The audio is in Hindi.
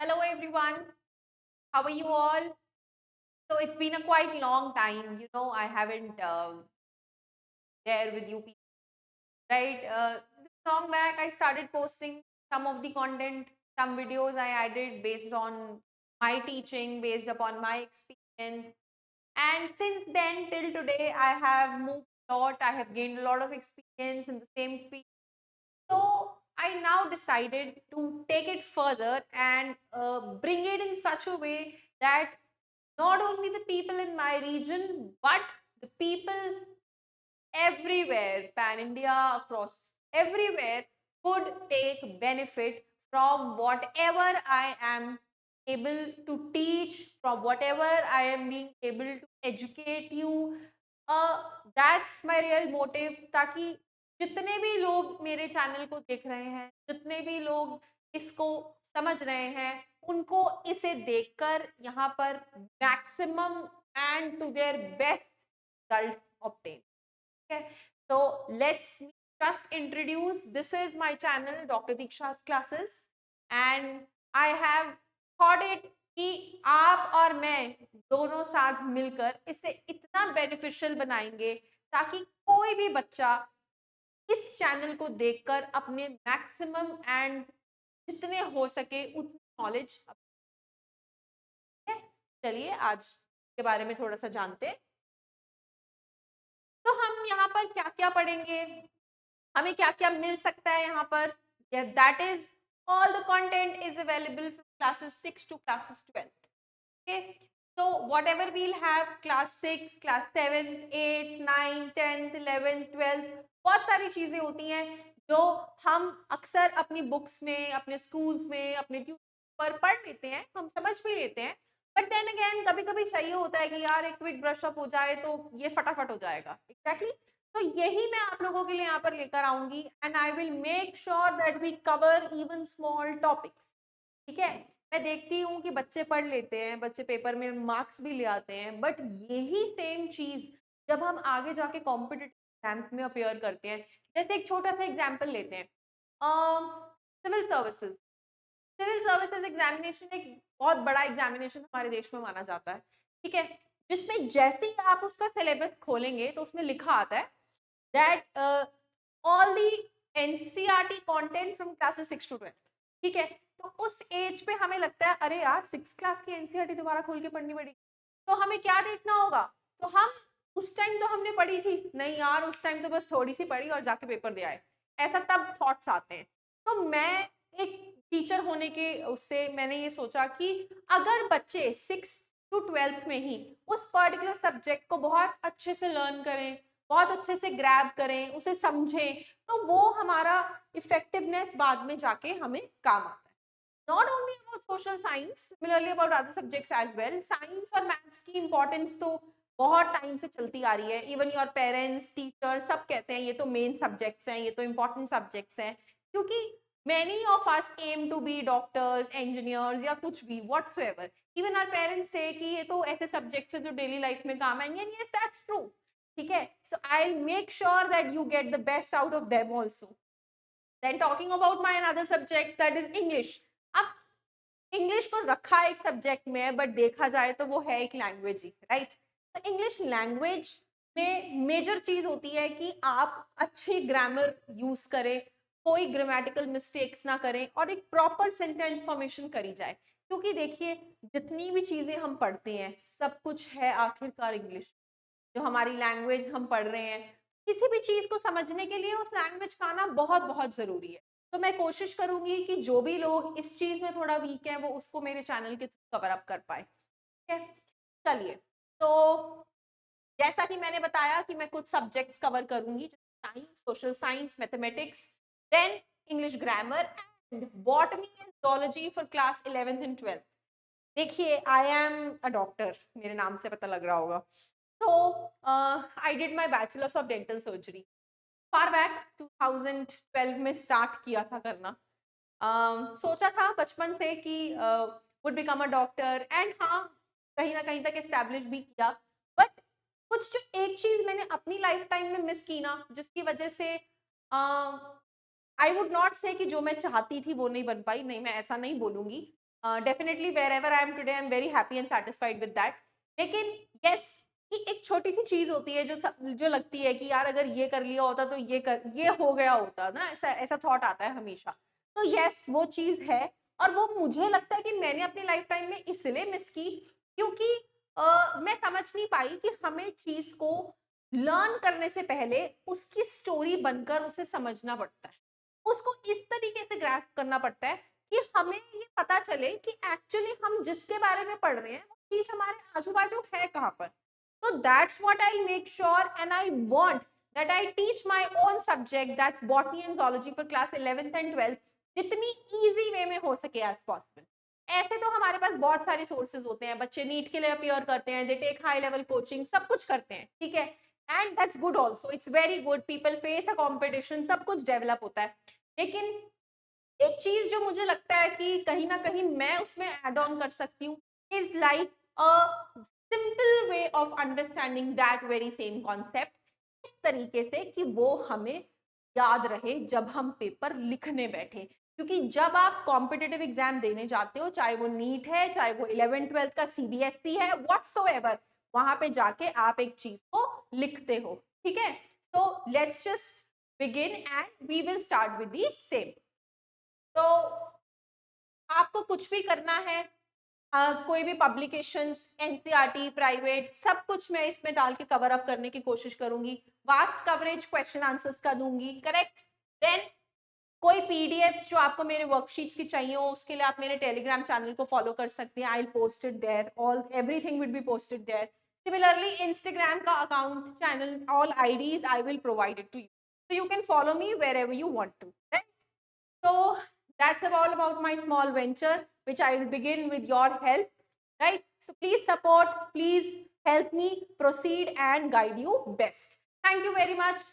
Hello everyone, how are you all? So it's been a quite long time, I haven't there with you people, right? Long back I started posting some of the content, some videos I added based on my teaching, based upon my experience. And since then till today, I have moved a lot, I have gained a lot of experience in the same field. So I now decided to take it further and bring it in such a way that not only the people in my region, but the people everywhere, pan India, across everywhere, could take benefit from whatever I am able to teach, from whatever I am being able to educate you. uh, that's my real motive, ताकि जितने भी लोग मेरे चैनल को देख रहे हैं, जितने भी लोग इसको समझ रहे हैं, उनको इसे देखकर यहाँ पर maximum and to their best result obtain. Okay, so let's just introduce. This is my channel, Dr. Diksha's Classes, and I have thought it कि आप और मैं दोनों साथ मिलकर इसे इतना बेनिफिशियल बनाएंगे ताकि कोई भी बच्चा इस चैनल को देखकर अपने मैक्सिमम एंड जितने हो सके उतनी नॉलेज. चलिए आज के बारे में थोड़ा सा जानते हैं. तो हम यहाँ पर क्या-क्या पढ़ेंगे? हमें क्या-क्या मिल सकता है यहाँ पर? That is all the content is available from classes 6 to classes 12. Okay? So whatever we'll have class 6, class 7, 8, 9, 10th, 11th, 12th, बहुत सारी चीज़ें होती हैं जो हम अक्सर अपनी बुक्स में, अपने स्कूल्स में, अपने ट्यूशन पर पढ़ लेते हैं, हम समझ भी लेते हैं. बट देन अगेन कभी-कभी चाहिए होता है कि यार एक क्विक ब्रश अप हो जाए तो ये फटाफट हो जाएगा. एग्ज़ैक्टली. तो यही मैं आप लोगों के लिए यहाँ पर लेकर आऊँगी and I will make sure that we cover even small topics. ठीक है? मैं देखती हूँ कि बच्चे पढ़ लेते हैं, बच्चे पेपर में मार्क्स भी ले आते हैं, बट यही सेम चीज़ जब हम आगे जाके कॉम्पिटिटिव एग्ज़ाम्स में अपीयर करते हैं, जैसे एक छोटा-सा एग्ज़ाम्पल लेते हैं. Civil services. Civil services examination एक बहुत बड़ा एग्जामिनेशन हमारे देश में माना जाता है. ठीक है? जिसमें जैसे ही आप उसका सिलेबस खोलेंगे तो उसमें लिखा आता है that all the NCERT content from classes 6 to 12. ठीक है? तो उस एज पे हमें लगता है अरे यार 6 क्लास की एनसीईआरटी दोबारा खोल के पढ़नी पड़ेगी. तो हमें क्या देखना होगा? तो हम उस टाइम तो हमने पढ़ी थी. नहीं यार उस टाइम तो बस थोड़ी-सी पढ़ी और जाके पेपर दे आए. ऐसा तब थॉट्स आते हैं. तो मैं एक टीचर होने के उससे मैंने ये सोचा कि अगर बच्चे 6 टू 12th में ही उस पर्टिकुलर सब्जेक्ट को बहुत अच्छे से लर्न करें, बहुत अच्छे से ग्रैब करें, उसे समझें, तो वो हमारा इफेक्टिवनेस बाद में जाके हमें काम आता है. Not only about social science, similarly about other subjects as well. Science और मैथ्स की इंपॉर्टेंस तो बहुत टाइम से चलती आ रही है. इवन योर पेरेंट्स, टीचर सब कहते हैं ये तो मेन सब्जेक्ट्स हैं, ये तो इंपॉर्टेंट सब्जेक्ट्स हैं, क्योंकि many of us aim to be doctors, engineers या कुछ भी whatsoever. Even our parents say कि ये तो ऐसे subjects हैं जो daily life में काम आएंगे, and yes that's true. ठीक है? So I'll make sure that you get the best out of them also. Then talking about my another subject that is English. अब इंग्लिश को रखा है एक सब्जेक्ट में बट देखा जाए तो वो है एक लैंग्वेज ही, राइट? तो इंग्लिश लैंग्वेज में मेजर चीज होती है कि आप अच्छी ग्रामर यूज करें, कोई ग्रामेटिकल मिस्टेक्स ना करें और एक प्रॉपर सेंटेंस फॉर्मेशन करी जाए. क्योंकि देखिए जितनी भी चीजें हम पढ़ते हैं सब कुछ है आखिरकार इंग्लिश. जो हमारी लैंग्वेज हम पढ़ रहे हैं, किसी भी चीज को समझने के लिए उस लैंग्वेज का आना बहुत बहुत जरूरी है. तो मैं कोशिश करूंगी कि जो भी लोग इस चीज में थोड़ा वीक हैं वो उसको मेरे चैनल के थ्रू कवर अप कर पाए. ठीक है? चलिए. तो जैसा कि मैंने बताया कि मैं कुछ सब्जेक्ट्स कवर करूंगी, science, social science, mathematics, then English grammar and botany and zoology for class 11th and 12th. देखिए आई एम अ डॉक्टर, मेरे नाम से पता लग रहा होगा. So I did my bachelor's of dental surgery. Far back 2012 में स्टार्ट किया था करना. सोचा था बचपन से कि would become a doctor and हाँ कहीं ना कहीं तक एस्टैब्लिश भी किया. बट कुछ जो एक चीज मैंने अपनी लाइफ टाइम में मिस की ना, जिसकी वजह से आई वुड नॉट से कि जो मैं चाहती थी वो नहीं बन पाई, नहीं मैं ऐसा नहीं बोलूंगी. Definitely wherever I am today I am very happy and satisfied with that. लेकिन यस, कि एक छोटी सी चीज होती है जो लगती है कि यार अगर ये कर लिया होता तो ये हो गया होता ना, ऐसा ऐसा थॉट आता है हमेशा। तो यस, वो चीज है, और वो मुझे लगता है कि मैंने अपनी लाइफ टाइम में इसलिए मिस की क्योंकि मैं समझ नहीं पाई कि हमें चीज को लर्न करने से पहले उसकी स्टोरी बनकर उसे समझना पड़ता है, उसको इस तरीके से ग्रास्प करना पड़ता है कि हमें ये पता चले कि एक्चुअली हम जिसके बारे में पढ़ रहे हैं वो चीज हमारे आजू बाजू है कहाँ पर। तो that's what I make sure and I want that I teach my own subject, that's botany and zoology for class 11th and 12th जितनी इजी वे में हो सके एज पॉसिबल। ऐसे तो हमारे पास बहुत सारे सोर्सेज होते हैं, बच्चे नीट के लिए अपियर करते हैं, they take high level coaching, सब कुछ करते हैं, ठीक है, and that's good also, it's very good, people face a competition, सब कुछ डेवलप होता है। लेकिन एक चीज जो मुझे लगता है कि कहीं ना कहीं मैं उसमें एड ऑन कर सकती हूँ is like a simple way of understanding that very same concept, इस तरीके से कि वो हमें याद रहे जब हम पेपर लिखने बैठे। क्योंकि जब आप कॉम्पिटिटिव एग्जाम देने जाते हो, चाहे वो नीट है, चाहे वो 11th 12th का सीबीएसई है, व्हाटसोएवर, वहां पे जाके आप एक चीज को लिखते हो, ठीक है। So let's just begin and we will start with the same. तो आपको कुछ भी करना है, कोई भी पब्लिकेशंस, एनसीईआरटी, प्राइवेट, सब कुछ मैं इसमें डाल के कवर अप करने की कोशिश करूंगी, वास्ट कवरेज क्वेश्चन आंसर्स का दूंगी, करेक्ट। देन कोई पीडीएफ्स जो आपको मेरे वर्कशीट्स की चाहिए हो, उसके लिए आप मेरे टेलीग्राम चैनल को फॉलो कर सकते हैं, I will post it there, all everything will be posted there. Similarly Instagram का account, channel, all IDs I will provide it to you, so you can follow me wherever you want to, right? So that's all about my small venture, which I will begin with your help, right? So please support, please help me proceed and guide you best. Thank you very much.